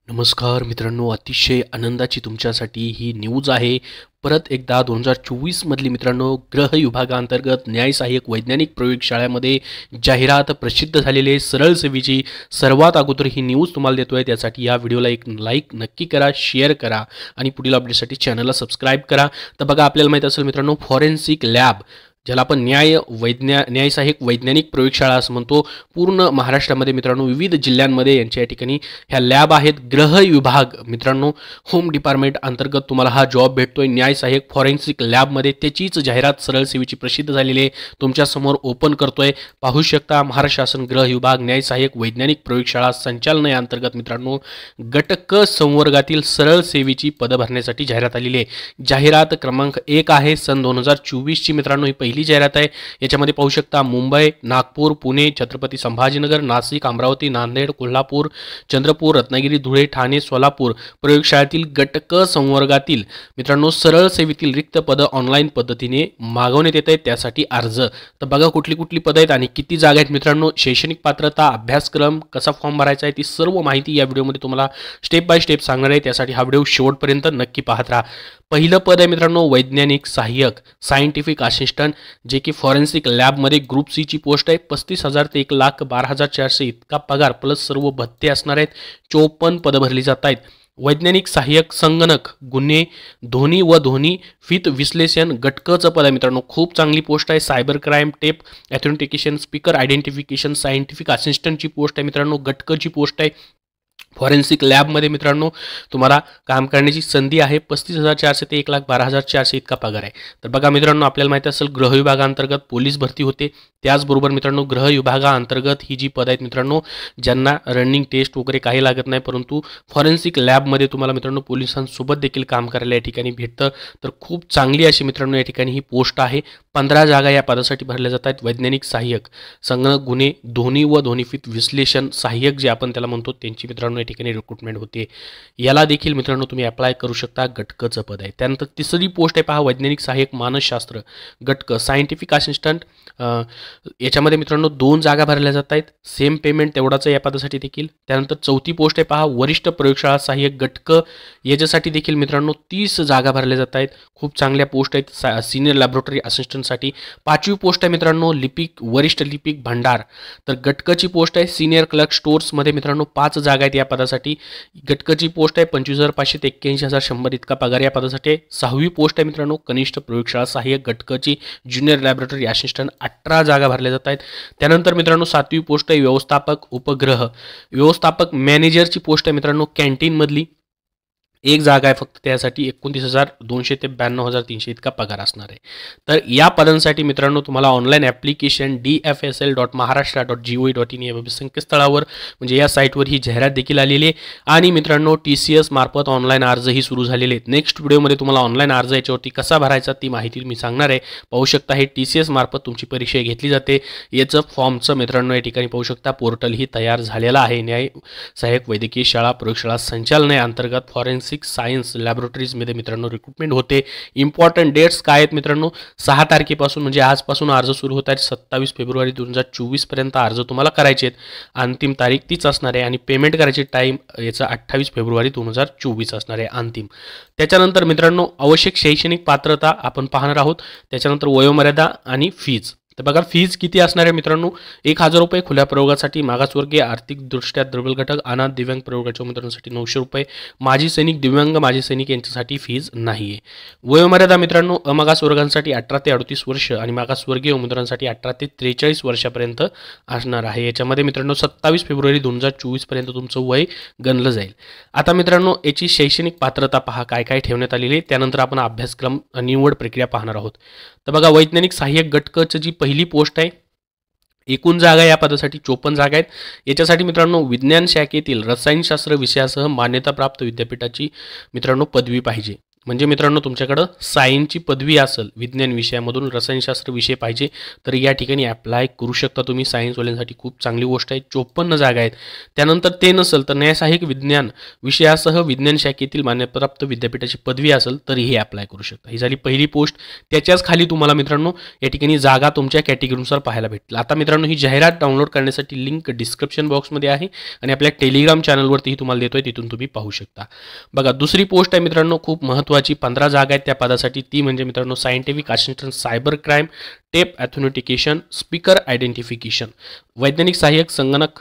नमस्कार मित्रांनो, अतिशय आनंदाची तुमच्यासाठी ही न्यूज आहे। परत एकदा 2024 मधली मित्रांनो, गृह विभागाअंतर्गत न्याय सहाय्यक वैज्ञानिक प्रयोगशाळेमध्ये जाहिरात प्रसिद्ध झालेले सरळ सेवेची सर्वात अगोदर ही न्यूज तुम्हाला देतोय। त्यासाठी या व्हिडिओला एक लाईक नक्की करा, शेअर करा आणि पुढील अपडेटसाठी चॅनलला सबस्क्राईब करा। तर बघा, आपल्याला माहित असेल मित्रांनो, फॉरेन्सिक लॅब ज्याला आपण न्याय सहाय्यक वैज्ञानिक प्रयोगशाळा असं म्हणतो, पूर्ण महाराष्ट्रामध्ये मित्रांनो विविध जिल्ह्यांमध्ये यांच्या या ठिकाणी ह्या लॅब आहेत। गृह विभाग मित्रांनो, होम डिपार्टमेंट अंतर्गत तुम्हाला हा जॉब भेटतोय न्याय सहाय्यक फॉरेन्सिक लॅबमध्ये। त्याचीच जाहिरात सरळ सेवेची प्रसिद्ध झालेली आहे, तुमच्यासमोर ओपन करतोय। पाहू शकता, महाराष्ट्र शासन गृह विभाग न्याय सहाय्यक वैज्ञानिक प्रयोगशाळा संचालनालयाअंतर्गत मित्रांनो गट क संवर्गातील सरळ सेवेची पद भरण्यासाठी जाहिरात आलेली आहे। जाहिरात क्रमांक 1 आहे, सन 2024 ची मित्रांनो ही पहिली जाहिरात आहे। याच्यामध्ये पाहू शकता, मुंबई, नागपूर, पुणे, छत्रपती संभाजीनगर, नाशिक, अमरावती, नांदेड, कोल्हापूर, चंद्रपूर, रत्नागिरी, धुळे, ठाणे, सोलापूर प्रयोगशाळेतील गट क संवर्गातील मित्रांनो सरळ सेवेतील रिक्त पद ऑनलाईन पद्धतीने मागवण्यात येत आहेत, त्यासाठी अर्ज। तर बघा कुठली कुठली पद आहेत आणि किती जागा आहेत मित्रांनो, शैक्षणिक पात्रता, अभ्यासक्रम, कसा फॉर्म भरायचा आहे, ती सर्व माहिती या व्हिडिओमध्ये तुम्हाला स्टेप बाय स्टेप सांगणार आहे। त्यासाठी हा व्हिडिओ शेवटपर्यंत नक्की पाहत राहा। पहिलं पद आहे मित्रांनो, वैज्ञानिक सहाय्यक सायंटिफिक असिस्टंट, जे की फॉरेन्सिक लॅबमध्ये ग्रुप सी ची पोस्ट आहे। 35,000 ते 1,12,400 इतका पगार प्लस सर्व भत्ते असणार आहेत। 54 पद भरली जात आहेत। वैज्ञानिक सहाय्यक संगणक गुन्हे ध्वनी व ध्वनी फित विश्लेषण गटकचं पद आहे मित्रांनो, खूप चांगली पोस्ट आहे। Cyber crime tape authentication speaker identification scientific असिस्टंटची पोस्ट आहे मित्रांनो, गटकची पोस्ट आहे। फॉरेन्सिक लॅबमध्ये मित्रांनो तुम्हाला काम करण्याची संधी आहे। 35,400 ते 1,12,400 इतका पगार आहे। तर बघा मित्रांनो, आपल्याला माहिती असेल गृह विभागाअंतर्गत पोलीस भरती होते, त्याचबरोबर मित्रांनो गृह विभागाअंतर्गत ही जी पद आहेत मित्रांनो, ज्यांना रनिंग टेस्ट वगैरे काही लागत नाही, परंतु फॉरेन्सिक लॅबमध्ये तुम्हाला मित्रांनो पोलिसांसोबत देखील काम करायला या ठिकाणी भेटतं। तर खूप चांगली अशी मित्रांनो या ठिकाणी ही पोस्ट आहे। 15 जागा या पदासाठी भरल्या जात आहेत। वैज्ञानिक सहाय्यक संगणक गुन्हे ध्वनी व ध्वनिफित विश्लेषण सहाय्यक जे आपण त्याला म्हणतो, त्यांची मित्रांनो ठिकाणी रिक्रुटमेंट होते। याला देखील मित्रांनो तुम्ही अप्लाय करू शकता, गटकचं पद आहे। त्यानंतर तिसरी पोस्ट आहे पहा, वैज्ञानिक सहाय्यक मानसशास्त्र गटक सायंटिफिक असिस्टंट, याच्यामध्ये मित्रांनो 2 जागा भरल्या जात आहेत, सेम पेमेंट तेवढाच आहे या पदासाठी देखील। त्यानंतर चौथी पोस्ट आहे पहा, वरिष्ठ प्रयोगशाळा सहाय्यक गटक, याच्यासाठी देखील मित्रांनो 30 जागा भरल्या जात आहेत। खूप चांगल्या पोस्ट आहेत सिनियर लॅबोरेटरी असिस्टंटसाठी। 5वी पोस्ट आहे मित्रांनो लिपिक वरिष्ठ लिपिक भंडार, तर गटकची पोस्ट आहे। सिनियर क्लर्क स्टोर्समध्ये मित्रांनो 5 जागा आहेत या पदासाठी। गटकची पोस्ट आहे 25,500 ते 81,100 इतका पगार या पदासाठी। 6वी पोस्ट आहे मित्रांनो कनिष्ठ प्रयोगशाळा सहाय्यक गटकची ज्युनियर लॅबोरेटरी असिस्टंट, 18 जागा भरल्या जात आहेत। त्यानंतर मित्रांनो 7वी पोस्ट आहे व्यवस्थापक उपग्रह व्यवस्थापक मॅनेजरची पोस्ट आहे मित्रांनो कॅन्टीन मधली, 1 जागा आहे फक्त, त्यासाठी 29,200 ते 92,300 इतका पगार असणार आहे। तर या पदांसाठी मित्रांनो तुम्हाला ऑनलाईन ॲप्लिकेशन dfsl.maharashtra.gov.in या संकेतस्थळावर म्हणजे या साईटवर ही जाहिरात देखील आलेली आहे। आणि मित्रांनो TCS मार्फत ऑनलाईन अर्जही सुरू झालेले आहेत। नेक्स्ट व्हिडिओमध्ये तुम्हाला ऑनलाईन अर्ज याच्यावरती कसा भरायचा ती माहिती मी सांगणार आहे। पाहू शकता, हे TCS मार्फत तुमची परीक्षा घेतली जाते। याचं फॉर्मचं मित्रांनो या ठिकाणी पाहू शकता, पोर्टलही तयार झालेला आहे। न्याय सहाय्यक वैद्यकीय शाळा प्रयोगशाळा संचालनालयाअंतर्गत फॉरेन्सिक सायन्स लॅबोरेटरीजमध्ये मित्रांनो रिक्रुटमेंट होते। इम्पॉर्टंट डेट्स काय आहेत मित्रांनो, 6 तारखेपासून म्हणजे आजपासून अर्ज सुरू होत आहेत। 27 फेब्रुवारी 2024 पर्यंत अर्ज तुम्हाला करायचे आहेत। अंतिम तारीख तीच असणार आहे आणि पेमेंट करायची टाईम याचा 28 फेब्रुवारी 2024 असणार आहे अंतिम। त्याच्यानंतर मित्रांनो आवश्यक शैक्षणिक पात्रता आपण पाहणार आहोत, त्याच्यानंतर वयोमर्यादा आणि फीज। तर बघा फीज किती असणार आहे मित्रांनो, 1,000 रुपये खुल्या प्रयोगासाठी, मागासवर्गीय आर्थिकदृष्ट्या दुर्बल घटक अनाथ दिव्यांग प्रयोगाच्या उमेदवारांसाठी 900 रुपये, माजी सैनिक दिव्यांग माजी सैनिक यांच्यासाठी फीज नाही आहे। वयोमर्यादा मित्रांनो अमागास वर्गांसाठी 18 ते 38 वर्ष आणि मागासवर्गीय उमेदवारांसाठी 18 ते 43 वर्षापर्यंत असणार आहे। याच्यामध्ये मित्रांनो 27 फेब्रुवारी 2024 पर्यंत तुमचं वय गणलं जाईल। आता मित्रांनो याची शैक्षणिक पात्रता पहा काय काय ठेवण्यात आलेली आहे, त्यानंतर आपण अभ्यासक्रम निवड प्रक्रिया पाहणार आहोत। तर बघा, वैज्ञानिक सहाय्यक गटकची जी पहिली पोस्ट आहे, एकूण जागा या पदासाठी 54 जागा आहेत। याच्यासाठी मित्रांनो विज्ञान शाखेतील रसायनशास्त्र विषयासह मान्यताप्राप्त विद्यापीठाची मित्रांनो पदवी पाहिजे। म्हणजे मित्रांनो तुमच्याकडं सायन्सची पदवी असेल, विज्ञान विषयामधून रसायनशास्त्र विषय पाहिजे तर या ठिकाणी अप्लाय करू शकता तुम्ही. सायन्सवाल्यांसाठी खूप चांगली गोष्ट आहे. 54 जागा आहेत. त्यानंतर ते नसेल तर न्यायसहाय्यक विज्ञान विषयासह विज्ञान शाखेतील मान्यताप्राप्त विद्यापीठाची पदवी असेल तरीही अप्लाय करू शकता. ही झाली पहिली पोस्ट. त्याच्याच खाली तुम्हाला मित्रांनो या ठिकाणी जागा तुमच्या कॅटेगरीनुसार पाहायला भेटतील. आता मित्रांनो ही जाहिरात डाउनलोड करण्यासाठी लिंक डिस्क्रिप्शन बॉक्समध्ये आहे आणि आपल्या टेलिग्राम चॅनलवरतीही तुम्हाला देतोय, तिथून तुम्ही पाहू शकता. बघा दुसरी पोस्ट आहे मित्रांनो खूप महत्त्वाची. 15 जागा आहेत त्या पदासाठी. ती म्हणजे मित्रांनो scientific assistant cyber crime tape authentication speaker identification, वैज्ञानिक सहाय्यक संगणक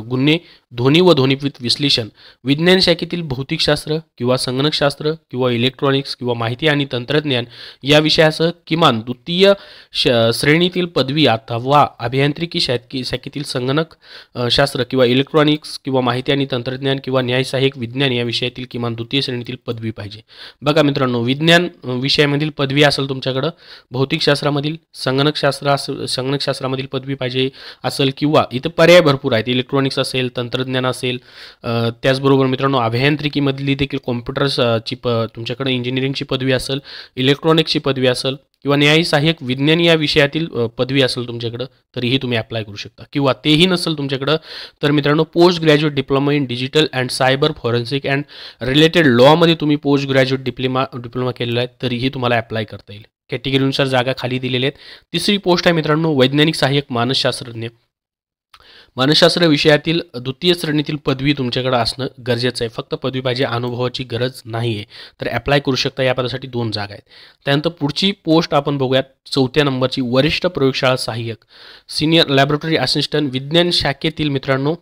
गुन्हे ध्वनी व ध्वनिवित विश्लेषण, विज्ञान शाखेतील भौतिकशास्त्र किंवा संगणकशास्त्र किंवा इलेक्ट्रॉनिक्स किंवा माहिती आणि तंत्रज्ञान या विषयासह किमान द्वितीय श्रेणीतील पदवी अथवा अभियांत्रिकी शाखेतील संगणक शास्त्र किंवा इलेक्ट्रॉनिक्स किंवा माहिती आणि तंत्रज्ञान किंवा न्यायसहाय्यक विज्ञान या विषयातील किमान द्वितीय श्रेणीतील पदवी पाहिजे. बघा मित्रांनो विज्ञान विषयामधील पदवी असेल तुमच्याकडं, भौतिकशास्त्रामधील संगणकशास्त्रामधील पदवी पाहिजे असेल किंवा इथं पर्याय भरपूर आहेत. इलेक्ट्रॉनिक्स असेल, तंत्रज्ञान असेल, त्याचबरोबर मित्रांनो अभियांत्रिकीमधली देखील कॉम्प्युटर्सची तुमच्याकडे इंजिनिअरिंगची पदवी असेल, इलेक्ट्रॉनिक्सची पदवी असेल किंवा न्याय सहाय्यक विज्ञान या विषयातील पदवी असेल तुमच्याकडं तरीही तुम्ही अप्लाय करू शकता. किंवा तेही नसेल तुमच्याकडं तर मित्रांनो post graduate diploma in digital and cyber forensic and related लॉमध्ये तुम्ही पोस्ट ग्रॅज्युएट डिप्लोमा केलेला आहे तरीही तुम्हाला अप्लाय करता येईल. कॅटेगरीनुसार जागा खाली दिलेल्या आहेत. तिसरी पोस्ट आहे मित्रांनो वैज्ञानिक सहाय्यक मानसशास्त्रज्ञ. मानसशास्त्र विषयातील द्वितीय श्रेणीतील पदवी तुमच्याकडे असणं गरजेचं आहे. फक्त पदवी पाहिजे, अनुभवाची गरज नाही आहे. तर अप्लाय करू शकता. या पदासाठी 2 जागा आहेत. त्यानंतर पुढची पोस्ट आपण बघूयात 4थ्या नंबरची वरिष्ठ प्रयोगशाळा सहाय्यक सिनियर लॅबोरेटरी असिस्टंट, विज्ञान शाखेतील मित्रांनो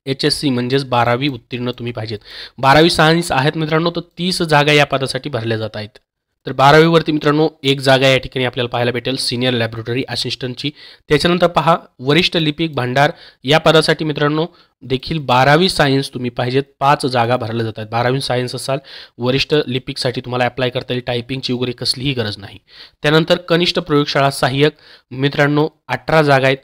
HSC म्हणजेच 12वी उत्तीर्ण तुम्ही पाहिजेत. 12वी सायन्स आहेत मित्रांनो, तर 30 जागा या पदासाठी भरल्या जात आहेत. तर 12वीवरती मित्रांनो 1 जागा या ठिकाणी आपल्याला पाहायला भेटेल सिनियर लॅबोरेटरी असिस्टंटची. त्याच्यानंतर पहा वरिष्ठ लिपिक भांडार या पदासाठी मित्रांनो देखील 12वी सायन्स तुम्ही पाहिजेत. 5 जागा भरल्या जातात. 12वी सायन्स असाल वरिष्ठ लिपिकसाठी तुम्हाला अप्लाय करता येईल. टायपिंगची वगैरे कसलीही गरज नाही. त्यानंतर कनिष्ठ प्रयोगशाळा सहाय्यक मित्रांनो 18 जागा आहेत.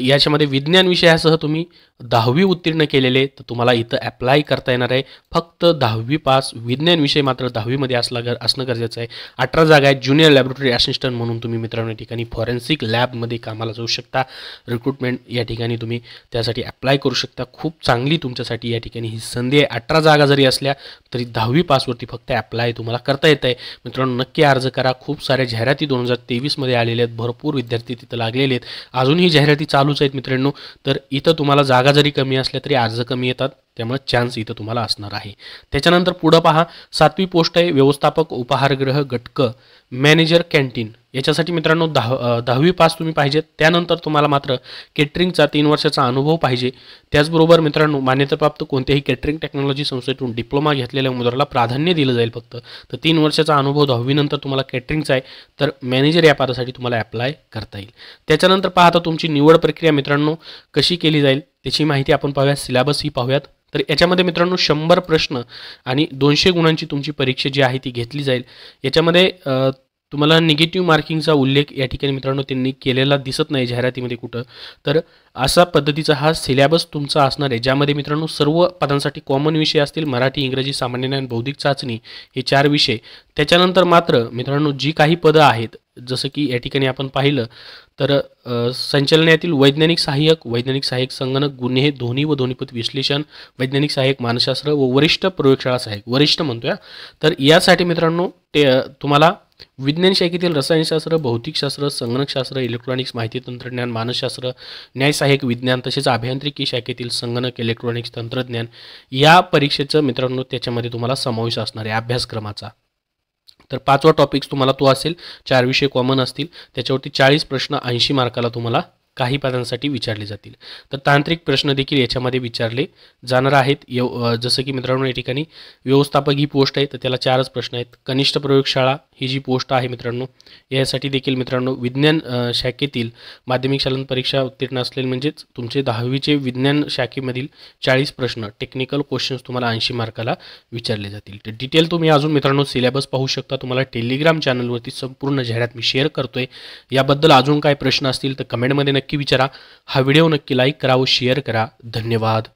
याच्यामध्ये विज्ञान विषयासह तुम्ही 10वी उत्तीर्ण केलेले तर तुम्हाला इथं अप्लाय करता येणार आहे. फक्त 10वी पास, विज्ञान विषय मात्र 10वीमध्ये असणं गरजेचं आहे. 18 जागा आहेत. ज्युनियर लॅबोरेटरी असिस्टंट म्हणून तुम्ही मित्रांनो या ठिकाणी फॉरेन्सिक लॅबमध्ये कामाला जाऊ शकता. रिक्रुटमेंट या ठिकाणी तुम्ही त्यासाठी अप्लाय करू शकता. खूप चांगली तुमच्यासाठी या ठिकाणी ही संधी आहे. 18 जागा जरी असल्या तरी 10वी पासवरती फक्त अप्लाय तुम्हाला करता येत आहे. मित्रांनो नक्की अर्ज करा. खूप साऱ्या जाहिराती 2023मध्ये आलेल्या आहेत. भरपूर विद्यार्थी तिथं लागलेले आहेत. अजूनही जाहिराती चालूच आहेत मित्रांनो. तर इथं तुम्हाला जागा जरी कमी असल्या तरी अर्ज कमी येतात, त्यामुळे चान्स इथं तुम्हाला असणार आहे. त्याच्यानंतर पुढं पहा 7वी पोस्ट आहे व्यवस्थापक उपहारगृह घटक मॅनेजर कॅन्टीन. याच्यासाठी मित्रांनो 10वी पास तुम्ही पाहिजेत. त्यानंतर तुम्हाला मात्र केटरिंगचा 3 वर्षाचा अनुभव पाहिजे. त्याचबरोबर मित्रांनो मान्यताप्राप्त कोणत्याही केटरिंग टेक्नॉलॉजी संस्थेतून डिप्लोमा घेतलेल्या उमेदवाराला प्राधान्य दिलं जाईल फक्त. तर 3 वर्षाचा अनुभव 10वी नंतर तुम्हाला केटरिंगचा आहे तर मॅनेजर या पदासाठी तुम्हाला अप्लाय करता येईल. त्याच्यानंतर पाहता तुमची निवड प्रक्रिया मित्रांनो कशी केली जाईल त्याची माहिती आपण पाहूयात. सिलेबस ही पाहूयात. तर याच्यामध्ये मित्रांनो 100 प्रश्न आणि 200 गुणांची तुमची परीक्षा जी आहे ती घेतली जाईल. याच्यामध्ये तुम्हाला निगेटिव्ह मार्किंगचा उल्लेख या ठिकाणी मित्रांनो त्यांनी केलेला दिसत नाही जाहिरातीमध्ये कुठं. तर असा पद्धतीचा हा सिलेबस तुमचा असणार आहे, ज्यामध्ये मित्रांनो सर्व पदांसाठी कॉमन विषय असतील. मराठी, इंग्रजी, सामान्य ज्ञान, बौद्धिक चाचणी हे 4 विषय. त्याच्यानंतर मात्र मित्रांनो जी काही पदं आहेत जसं की या ठिकाणी आपण पाहिलं तर संचालनातील वैज्ञानिक सहाय्यक संगणक गुन्हे ध्वनी व ध्वनिपथ विश्लेषण, वैज्ञानिक सहाय्यक मानसशास्त्र व वरिष्ठ प्रयोगशाळा सहाय्यक, वरिष्ठ म्हणतोय. तर यासाठी मित्रांनो तुम्हाला विज्ञान शाखेतील रसायनशास्त्र, भौतिकशास्त्र, संगणकशास्त्र, इलेक्ट्रॉनिक्स, माहिती तंत्रज्ञान, मानसशास्त्र, न्यायसहाय्यक विज्ञान तसेच अभियांत्रिकी शाखेतील संगणक, इलेक्ट्रॉनिक्स, तंत्रज्ञान या परीक्षेचं मित्रांनो त्याच्यामध्ये तुम्हाला समावेश असणार आहे अभ्यासक्रमाचा. तर 5वा टॉपिक्स तुम्हाला तो असेल. 4 विषय कॉमन असतील. त्याच्यावरती 40 प्रश्न 80 मार्काला तुम्हाला काही पदांसाठी विचारले जातील. तर तांत्रिक प्रश्न देखील याच्यामध्ये विचारले जाणार आहेत. जसं की मित्रांनो या ठिकाणी व्यवस्थापक ही पोस्ट आहे तर त्याला 4च प्रश्न आहेत. कनिष्ठ प्रयोगशाळा ही जी पोस्ट आहे मित्रांनो यासाठी देखील मित्रांनो विज्ञान शाखेतील माध्यमिक शालेय परीक्षा उत्तीर्ण असलेले म्हणजेच तुमचे 10वीचे विज्ञान शाखेमधील 40 प्रश्न टेक्निकल क्वेश्चन्स तुम्हाला 80 मार्काला विचारले जातील. तर डिटेल तुम्ही अजून मित्रांनो सिलेबस पाहू शकता. तुम्हाला टेलिग्राम चॅनलवरती संपूर्ण जाहिरात मी शेअर करतोय. याबद्दल अजून काय प्रश्न असतील तर कमेंटमध्ये नक्की विचारा. हा व्हिडिओ नक्की लाईक करा व शेअर करा. धन्यवाद.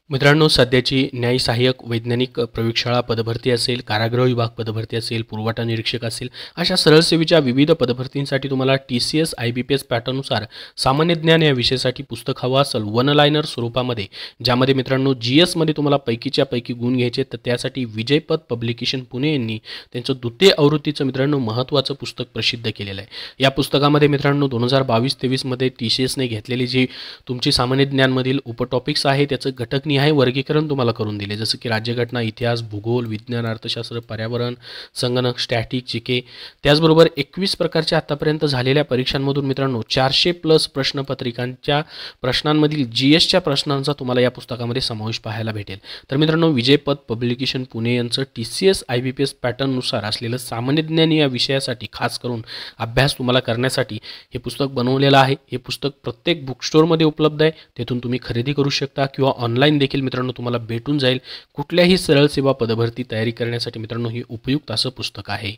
मित्रांनो, सध्याची न्याय सहाय्यक वैज्ञानिक प्रयोगशाळा पदभरती असेल, कारागृह विभाग पदभरती असेल, पुरवठा निरीक्षक असेल, अशा सरळ सेवेच्या विविध पदभरतींसाठी तुम्हाला TCS IBPS पॅटर्ननुसार सामान्य ज्ञान या विषयासाठी पुस्तक हवं असेल वन लायनर स्वरूपामध्ये, ज्यामध्ये मित्रांनो GS मध्ये तुम्हाला पैकीच्या पैकी गुण घ्यायचे, तर त्यासाठी विजयपथ पब्लिकेशन पुणे यांनी त्यांचं द्वितीय आवृत्तीचं मित्रांनो महत्त्वाचं पुस्तक प्रसिद्ध केलेलं आहे। या पुस्तकामध्ये मित्रांनो 2022-23 मध्ये TCSने घेतलेली जी तुमची सामान्य ज्ञानमधील उपटॉपिक्स आहे त्याचं घटक आहे वर्गीकरण तुम्हाला करून दिले, जसं की राज्यघटना, इतिहास, भूगोल, विज्ञान, अर्थशास्त्र, पर्यावरण, संगणक, स्टॅटिक, जीके, त्याचबरोबर 21 प्रकारच्या आतापर्यंत झालेल्या परीक्षांमधून मित्रांनो 400+ प्रश्नपत्रिकांच्या प्रश्नांमधील GSच्या प्रश्नांचा तुम्हाला या पुस्तकामध्ये समावेश पाहायला भेटेल। तर मित्रांनो, विजयपथ पब्लिकेशन पुणे यांचं TCS IBPS पॅटर्ननुसार असलेलं सामान्य ज्ञान या विषयासाठी खास करून अभ्यास तुम्हाला करण्यासाठी हे पुस्तक बनवलेलं आहे। हे पुस्तक प्रत्येक बुक स्टोअरमध्ये उपलब्ध आहे, तेथून तुम्ही खरेदी करू शकता किंवा ऑनलाईन देखील मित्रांनो तुम्हाला भेटून जाईल। कुठल्याही सरळ सेवा पदभरती तयारी करण्यासाठी मित्रांनो हे उपयुक्त असं पुस्तक आहे।